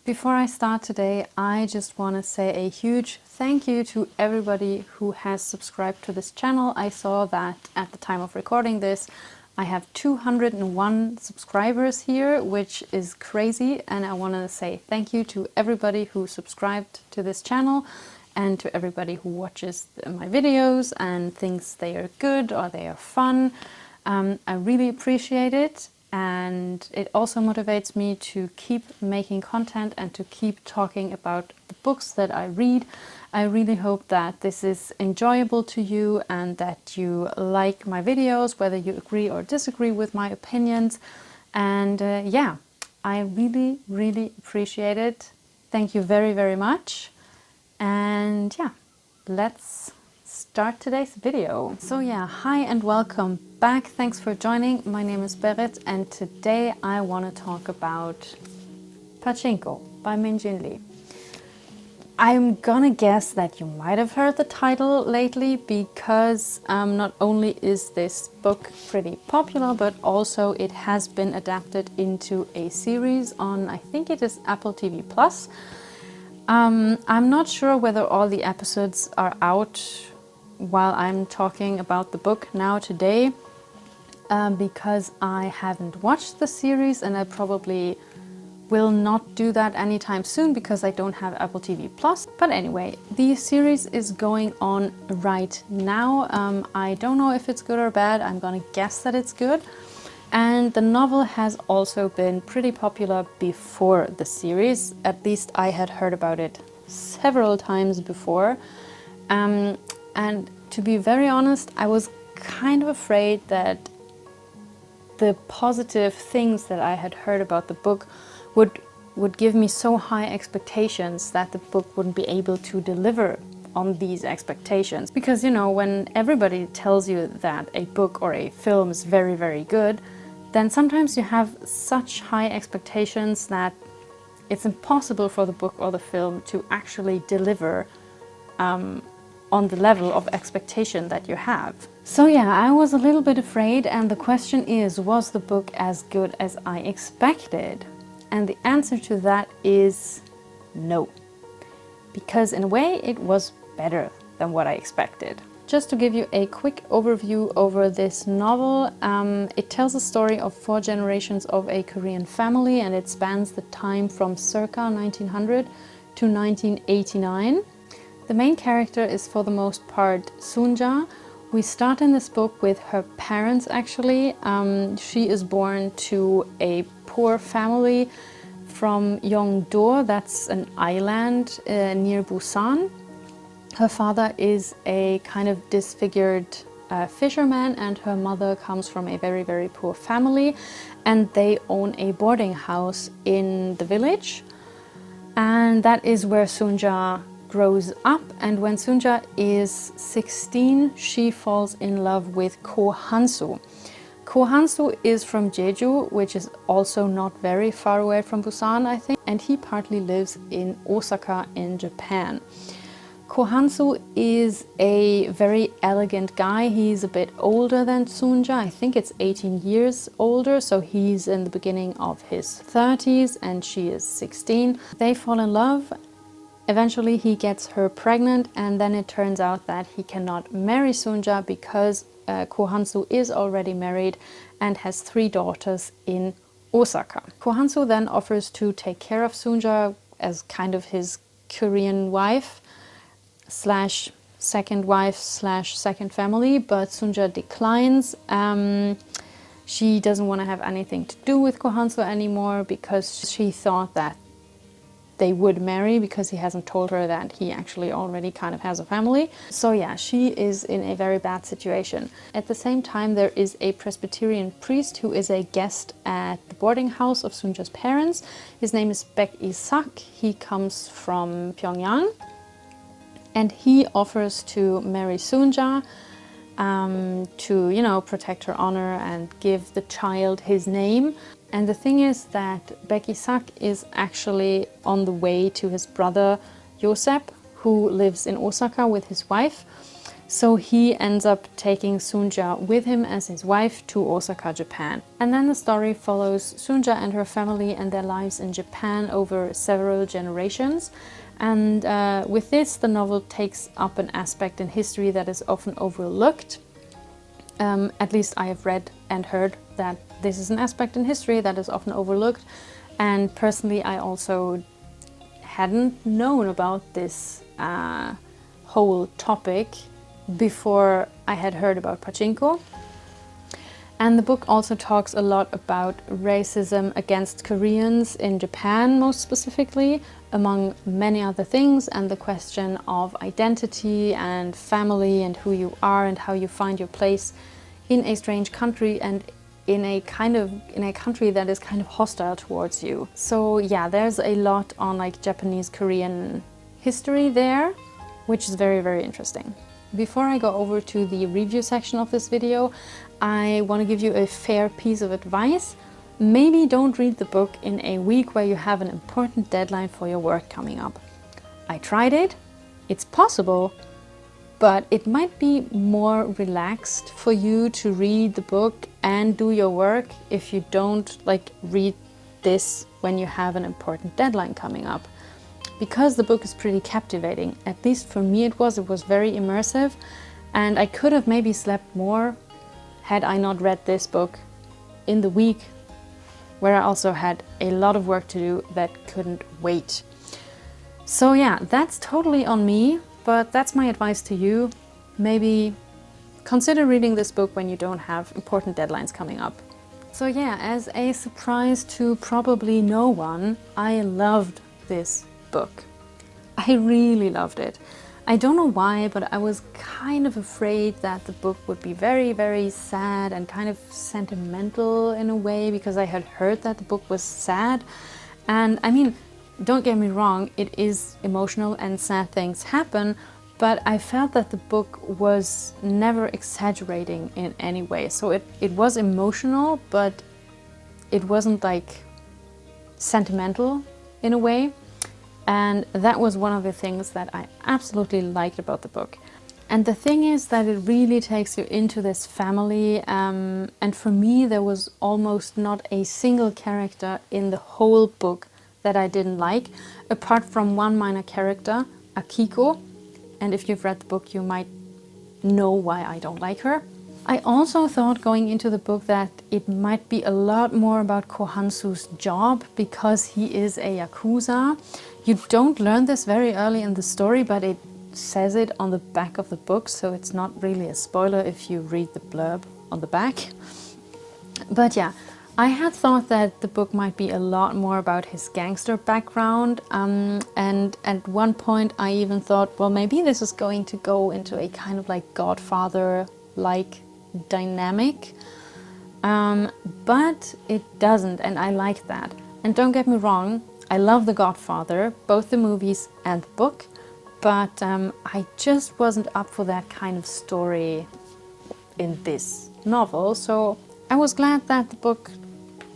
Before I start today, I just want to say a huge thank you to everybody who has subscribed to this channel. I saw that at the time of recording this, I have 201 subscribers here, which is crazy, and I want to say thank you to everybody who subscribed to this channel and to everybody who watches my videos and thinks they are good or they are fun. I really appreciate it. And it also motivates me to keep making content and to keep talking about the books that I read. I really hope that this is enjoyable to you and that you like my videos, whether you agree or disagree with my opinions. And yeah, I really, really appreciate it. Thank you very, very much. And yeah, let's start today's video. So yeah, hi and welcome back. Thanks for joining. My name is Berit and today I want to talk about Pachinko by Min Jin Lee. I'm gonna guess that you might have heard the title lately because not only is this book pretty popular, but also it has been adapted into a series on, I think it is AppleTV+. I'm not sure whether all the episodes are out while I'm talking about the book now today, because I haven't watched the series and I probably will not do that anytime soon because I don't have Apple TV+. But anyway, the series is going on right now. I don't know if it's good or bad. I'm gonna guess that it's good. And the novel has also been pretty popular before the series. At least I had heard about it several times before. And to be very honest, I was kind of afraid that the positive things that I had heard about the book would give me so high expectations that the book wouldn't be able to deliver on these expectations. Because, you know, when everybody tells you that a book or a film is very, very good, then sometimes you have such high expectations that it's impossible for the book or the film to actually deliver on the level of expectation that you have. So yeah, I was a little bit afraid, and the question is, was the book as good as I expected? And the answer to that is no. Because in a way it was better than what I expected. Just to give you a quick overview over this novel, it tells a story of 4 generations of a Korean family, and it spans the time from circa 1900 to 1989. The main character is for the most part Sunja. We start in this book with her parents actually. She is born to a poor family from Yeongdo, that's an island near Busan. Her father is a kind of disfigured fisherman, and her mother comes from a very, very poor family, and they own a boarding house in the village. And that is where Sunja grows up, and when Sunja is 16, she falls in love with Ko Hansu. Ko Hansu is from Jeju, which is also not very far away from Busan, I think, and he partly lives in Osaka in Japan. Ko Hansu is a very elegant guy. He's a bit older than Sunja. I think it's 18 years older, so he's in the beginning of his 30s and she is 16. They fall in love. Eventually he gets her pregnant, and then it turns out that he cannot marry Sunja because Ko Hansu is already married and has 3 daughters in Osaka. Ko Hansu then offers to take care of Sunja as kind of his Korean wife slash second wife slash second family, but Sunja declines. She doesn't want to have anything to do with Ko Hansu anymore because she thought that they would marry, because he hasn't told her that he actually already kind of has a family. So yeah, she is in a very bad situation. At the same time, there is a Presbyterian priest who is a guest at the boarding house of Sunja's parents. His name is Baek Isak. He comes from Pyongyang, and he offers to marry Sunja to, you know, protect her honor and give the child his name. And the thing is that Baek Isak is actually on the way to his brother Josep, who lives in Osaka with his wife. So he ends up taking Sunja with him as his wife to Osaka, Japan. And then the story follows Sunja and her family and their lives in Japan over several generations. And with this, the novel takes up an aspect in history that is often overlooked. At least I have read and heard that this is an aspect in history that is often overlooked. And personally, I also hadn't known about this whole topic before I had heard about Pachinko. And the book also talks a lot about racism against Koreans in Japan, most specifically, among many other things, and the question of identity and family and who you are and how you find your place in a strange country and in a country that is kind of hostile towards you. So yeah, there's a lot on like Japanese Korean history there, which is very, very interesting. Before I go over to the review section of this video, I want to give you a fair piece of advice. Maybe don't read the book in a week where you have an important deadline for your work coming up. I tried it, it's possible, but it might be more relaxed for you to read the book and do your work if you don't like read this when you have an important deadline coming up. Because the book is pretty captivating, at least for me it was very immersive, and I could have maybe slept more had I not read this book in the week where I also had a lot of work to do that couldn't wait. So yeah, that's totally on me, but that's my advice to you. Maybe consider reading this book when you don't have important deadlines coming up. So yeah, as a surprise to probably no one, I loved this book. I really loved it. I don't know why, but I was kind of afraid that the book would be very, very sad and kind of sentimental in a way, because I had heard that the book was sad. And I mean, don't get me wrong, it is emotional and sad things happen, but I felt that the book was never exaggerating in any way. So it was emotional, but it wasn't like sentimental in a way. And that was one of the things that I absolutely liked about the book. And the thing is that it really takes you into this family, and for me there was almost not a single character in the whole book that I didn't like, apart from one minor character, Akiko. And if you've read the book, you might know why I don't like her. I also thought going into the book that it might be a lot more about Kohansu's job, because he is a Yakuza. You don't learn this very early in the story, but it says it on the back of the book, so it's not really a spoiler if you read the blurb on the back. But yeah, I had thought that the book might be a lot more about his gangster background, and at one point I even thought, well, maybe this is going to go into a kind of like Godfather-like dynamic, but it doesn't, and I like that. And don't get me wrong, I love The Godfather, both the movies and the book, but I just wasn't up for that kind of story in this novel, so I was glad that the book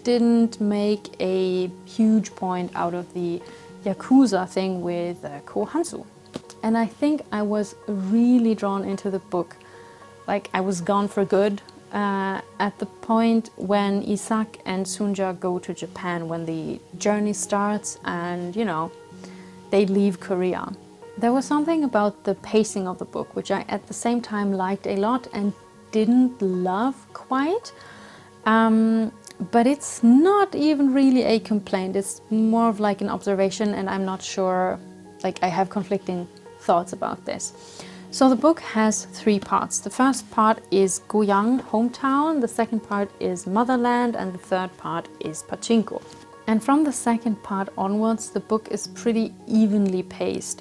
didn't make a huge point out of the Yakuza thing with Kohansu. And I think I was really drawn into the book. Like, I was gone for good at the point when Isak and Sunja go to Japan, when the journey starts and, you know, they leave Korea. There was something about the pacing of the book which I at the same time liked a lot and didn't love quite. But it's not even really a complaint, it's more of like an observation, and I'm not sure, like I have conflicting thoughts about this. So the book has 3 parts. The first part is Goyang, hometown, the second part is motherland, and the third part is Pachinko. And from the second part onwards, the book is pretty evenly paced.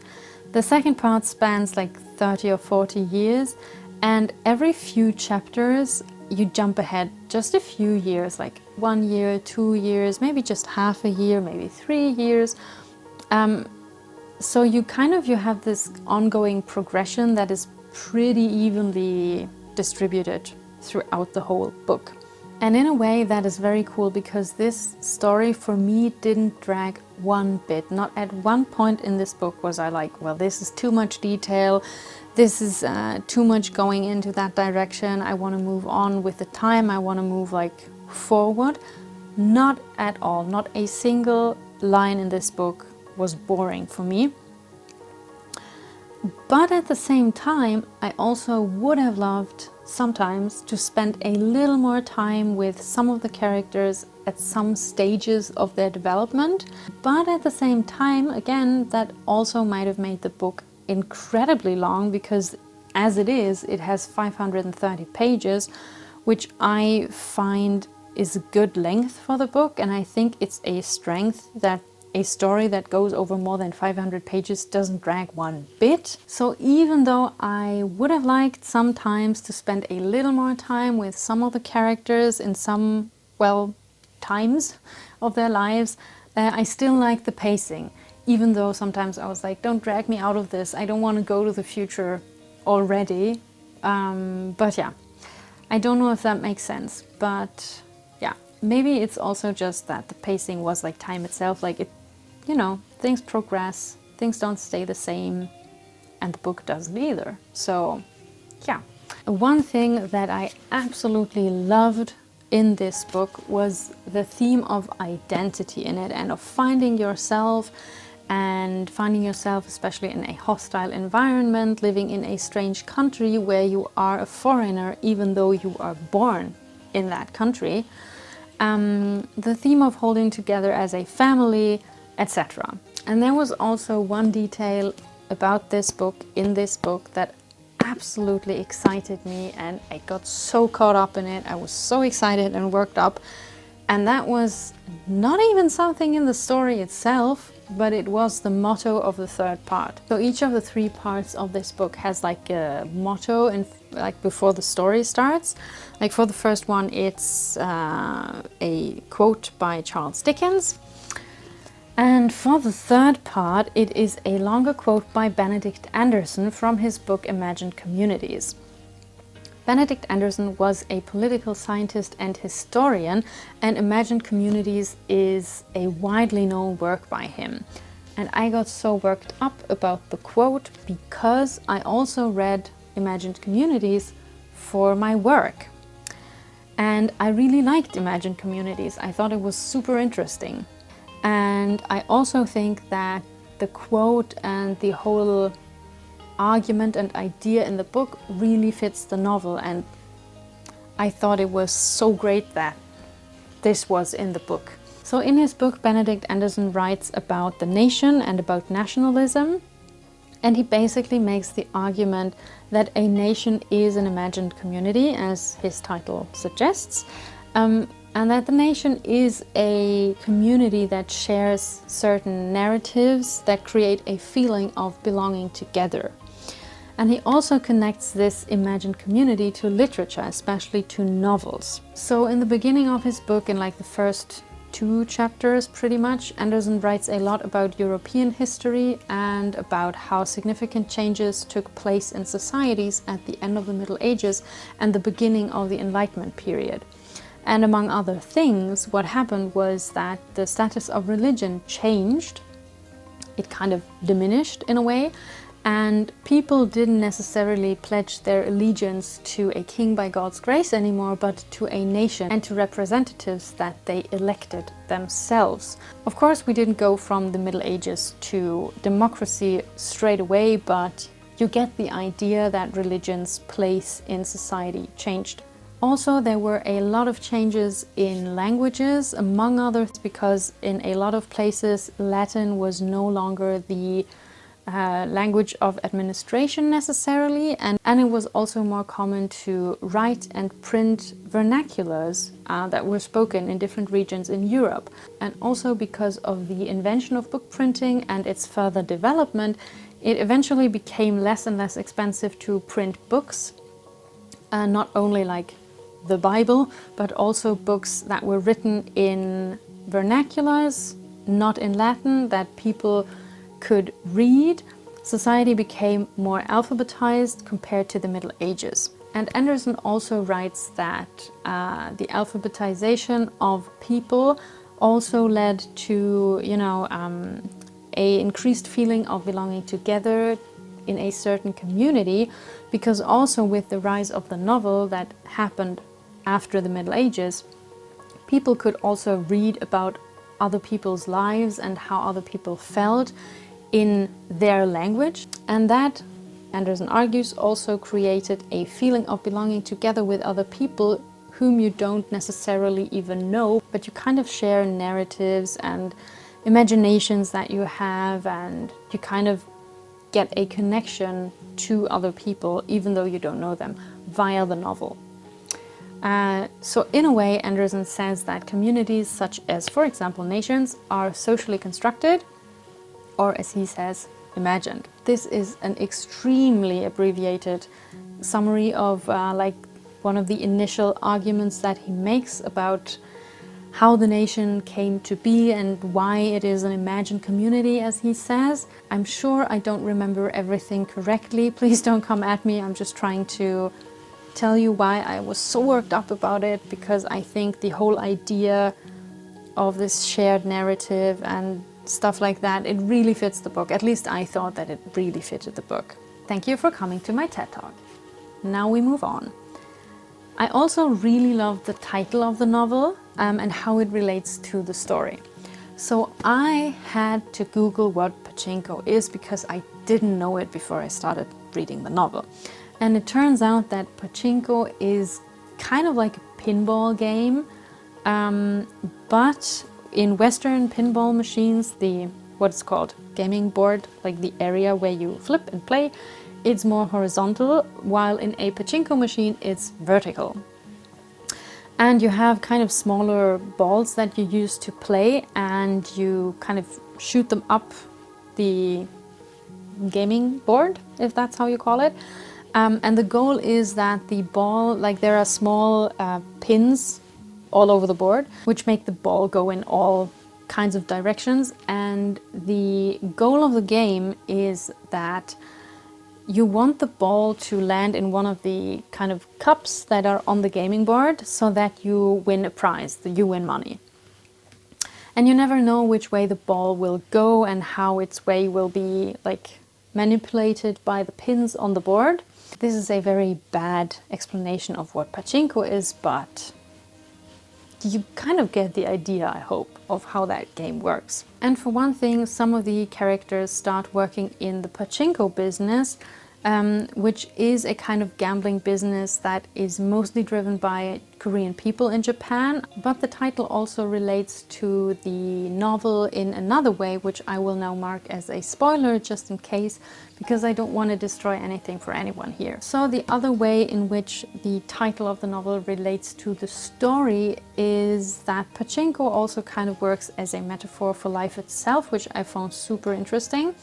The second part spans like 30 or 40 years, and every few chapters you jump ahead just a few years, like 1 year, 2 years, maybe just half a year, maybe 3 years. So you have this ongoing progression that is pretty evenly distributed throughout the whole book. And in a way that is very cool, because this story for me didn't drag one bit. Not at one point in this book was I like, well, this is too much detail, this is too much going into that direction, I want to move on with the time, I want to move like forward. Not at all. Not a single line in this book was boring for me. But at the same time, I also would have loved sometimes to spend a little more time with some of the characters at some stages of their development. But at the same time, again, that also might have made the book incredibly long, because as it is, it has 530 pages, which I find is a good length for the book, and I think it's a strength that a story that goes over more than 500 pages doesn't drag one bit. So even though I would have liked sometimes to spend a little more time with some of the characters in some, well, times of their lives, I still like the pacing. Even though sometimes I was like, don't drag me out of this, I don't want to go to the future already. But yeah, I don't know if that makes sense, but yeah, maybe it's also just that the pacing was like time itself, like it, you know, things progress, things don't stay the same, and the book doesn't either. So yeah. One thing that I absolutely loved in this book was the theme of identity in it, and of finding yourself, and finding yourself especially in a hostile environment, living in a strange country where you are a foreigner even though you are born in that country. The theme of holding together as a family, etc. And there was also one detail about this book, in this book, that absolutely excited me, and I got so caught up in it. I was so excited and worked up, and that was not even something in the story itself, but it was the motto of the third part. So each of the three parts of this book has like a motto, and like before the story starts. Like for the first one, it's a quote by Charles Dickens. And for the third part, it is a longer quote by Benedict Anderson from his book Imagined Communities. Benedict Anderson was a political scientist and historian, and Imagined Communities is a widely known work by him. And I got so worked up about the quote because I also read Imagined Communities for my work. And I really liked Imagined Communities. I thought it was super interesting. And I also think that the quote and the whole argument and idea in the book really fits the novel, and I thought it was so great that this was in the book. So in his book, Benedict Anderson writes about the nation and about nationalism, and he basically makes the argument that a nation is an imagined community, as his title suggests, and that the nation is a community that shares certain narratives that create a feeling of belonging together. And he also connects this imagined community to literature, especially to novels. So in the beginning of his book, in like the first 2 chapters pretty much, Anderson writes a lot about European history and about how significant changes took place in societies at the end of the Middle Ages and the beginning of the Enlightenment period. And among other things, what happened was that the status of religion changed. It kind of diminished in a way, and people didn't necessarily pledge their allegiance to a king by God's grace anymore, but to a nation and to representatives that they elected themselves. Of course, we didn't go from the Middle Ages to democracy straight away, but you get the idea that religion's place in society changed. Also, there were a lot of changes in languages, among others, because in a lot of places Latin was no longer the language of administration necessarily, and it was also more common to write and print vernaculars that were spoken in different regions in Europe. And also because of the invention of book printing and its further development, it eventually became less and less expensive to print books, not only like the Bible, but also books that were written in vernaculars, not in Latin, that people could read. Society became more alphabetized compared to the Middle Ages. And Anderson also writes that the alphabetization of people also led to, a increased feeling of belonging together in a certain community, because also with the rise of the novel that happened after the Middle Ages, people could also read about other people's lives and how other people felt in their language. And that, Anderson argues, also created a feeling of belonging together with other people whom you don't necessarily even know, but you kind of share narratives and imaginations that you have, and you kind of get a connection to other people even though you don't know them via the novel. So in a way, Anderson says that communities such as, for example, nations, are socially constructed, or as he says, imagined. This is an extremely abbreviated summary of one of the initial arguments that he makes about how the nation came to be and why it is an imagined community, as he says. I'm sure I don't remember everything correctly. Please don't come at me. I'm just trying to tell you why I was so worked up about it, because I think the whole idea of this shared narrative and stuff like that, it really fits the book. At least I thought that it really fitted the book. Thank you for coming to my TED Talk. Now we move on. I also really loved the title of the novel and how it relates to the story. So I had to Google what pachinko is, because I didn't know it before I started reading the novel. And it turns out that pachinko is kind of like a pinball game, but in Western pinball machines, what's called gaming board, like the area where you flip and play, it's more horizontal, while in a pachinko machine it's vertical. And you have kind of smaller balls that you use to play, and you kind of shoot them up the gaming board, if that's how you call it. And the goal is that the ball, there are small pins all over the board, which make the ball go in all kinds of directions. And the goal of the game is that you want the ball to land in one of the kind of cups that are on the gaming board, so that you win a prize, you win money. And you never know which way the ball will go and how its way will be manipulated by the pins on the board. This is a very bad explanation of what pachinko is, but you kind of get the idea, I hope, of how that game works. And for one thing, some of the characters start working in the pachinko business, which is a kind of gambling business that is mostly driven by Korean people in Japan. But the title also relates to the novel in another way, which I will now mark as a spoiler just in case, because I don't want to destroy anything for anyone here. So the other way in which the title of the novel relates to the story is that pachinko also kind of works as a metaphor for life itself, which I found super interesting.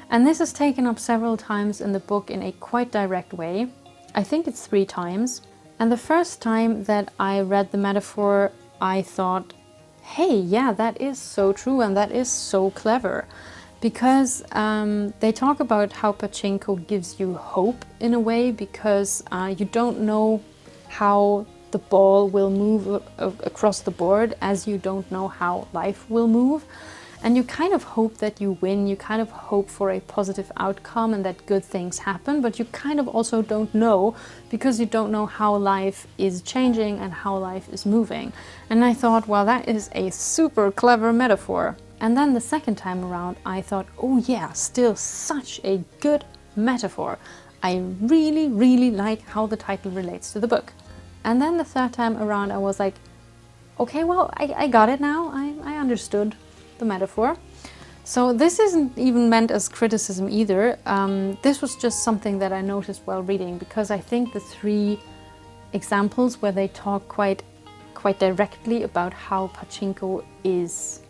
And this is taken up several times in the book in a quite direct way. I think it's 3 times. And the first time that I read the metaphor, I thought, hey, yeah, that is so true and that is so clever. Because they talk about how pachinko gives you hope in a way, because you don't know how the ball will move across the board, as you don't know how life will move. And you kind of hope that you win, you kind of hope for a positive outcome and that good things happen, but you kind of also don't know, because you don't know how life is changing and how life is moving. And I thought, well, that is a super clever metaphor. And then the second time around, I thought, oh yeah, still such a good metaphor. I really, really like how the title relates to the book. And then the third time around, I was like, okay, well, I got it now, I understood the metaphor. So this isn't even meant as criticism either. This was just something that I noticed while reading, because I think the 3 examples where they talk quite directly about how pachinko is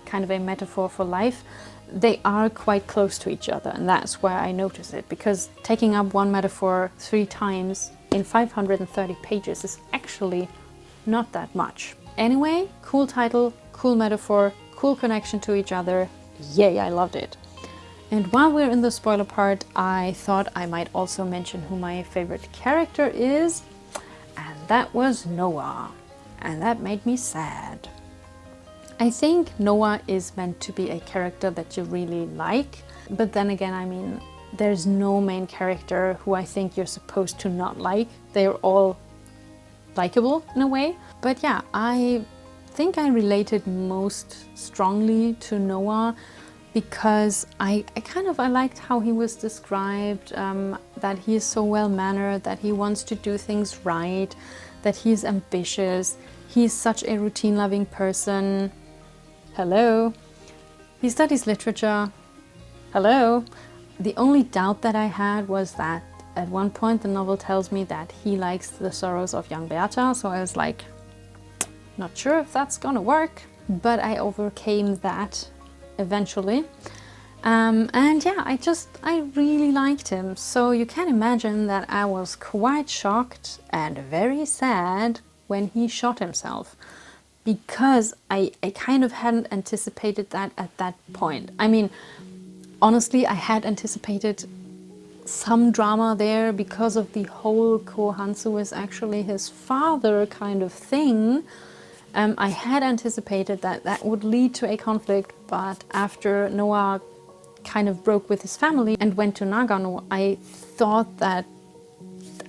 kind of a metaphor for life, they are quite close to each other, and that's why I notice it, because taking up one metaphor 3 times in 530 pages is actually not that much. Anyway, cool title, cool metaphor, cool connection to each other. Yay, I loved it. And while we're in the spoiler part, I thought I might also mention who my favorite character is, and that was Noah, and that made me sad. I think Noah is meant to be a character that you really like, but then again, I mean, there's no main character who I think you're supposed to not like. They're all likable in a way. But yeah, I think I related most strongly to Noah because I liked how he was described, that he is so well-mannered, that he wants to do things right, that he is ambitious, he's such a routine-loving person. Hello. He studies literature. Hello. The only doubt that I had was that at one point the novel tells me that he likes the sorrows of young Bertha, so I was like, not sure if that's gonna work, but I overcame that eventually. And yeah, I really liked him, so you can imagine that I was quite shocked and very sad when he shot himself, because I kind of hadn't anticipated that at that point. I mean, honestly, I had anticipated some drama there because of the whole Kohansu is actually his father kind of thing. I had anticipated that that would lead to a conflict, but after Noah kind of broke with his family and went to Nagano, I thought that,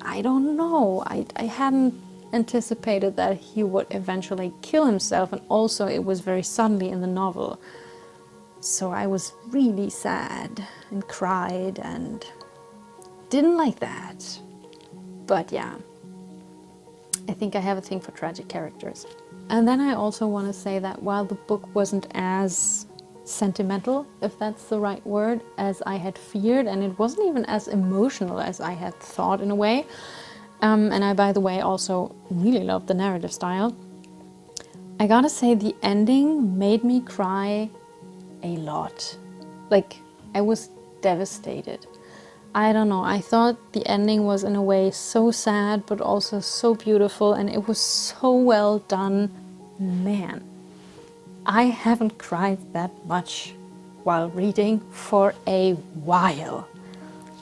I don't know, I hadn't anticipated that he would eventually kill himself, and also it was very suddenly in the novel. So I was really sad and cried and didn't like that. But yeah, I think I have a thing for tragic characters. And then I also want to say that while the book wasn't as sentimental, if that's the right word, as I had feared, and it wasn't even as emotional as I had thought in a way, and I, by the way, also really love the narrative style, I gotta say the ending made me cry a lot. Like, I was devastated. I don't know, I thought the ending was in a way so sad, but also so beautiful, and it was so well done. Man, I haven't cried that much while reading for a while.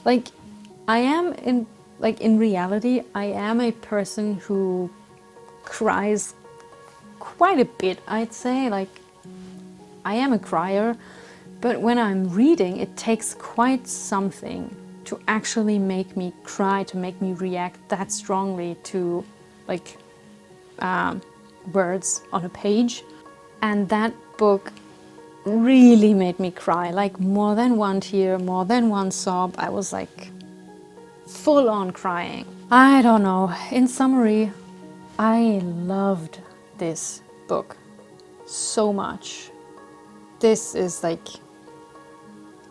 Like, in reality, I am a person who cries quite a bit, I'd say. Like, I am a crier, but when I'm reading, it takes quite something to actually make me cry, to make me react that strongly to, like, words on a page. And that book really made me cry, like more than one tear, more than one sob. I was like full on crying. I don't know. In summary, I loved this book so much. This is like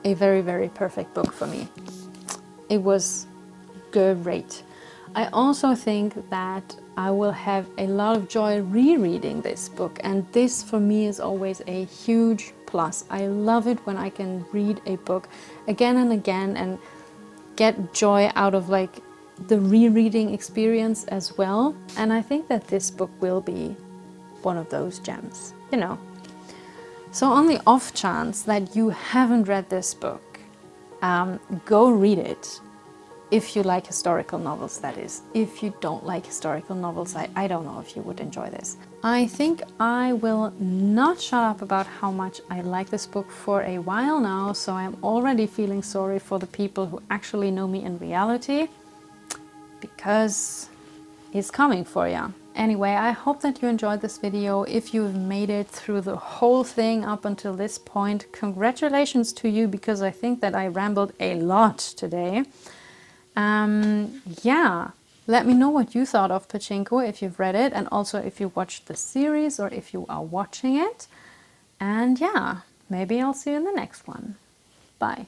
a very, very perfect book for me. It was great. I also think that I will have a lot of joy rereading this book, and this for me is always a huge plus. I love it when I can read a book again and again and get joy out of like the rereading experience as well. And I think that this book will be one of those gems, you know. So on the off chance that you haven't read this book, go read it. If you like historical novels, that is. If you don't like historical novels, I don't know if you would enjoy this. I think I will not shut up about how much I like this book for a while now, so I'm already feeling sorry for the people who actually know me in reality, because it's coming for you. Anyway, I hope that you enjoyed this video. If you've made it through the whole thing up until this point, congratulations to you, because I think that I rambled a lot today. Yeah, let me know what you thought of Pachinko if you've read it, and also if you watched the series or if you are watching it. And yeah, maybe I'll see you in the next one. Bye.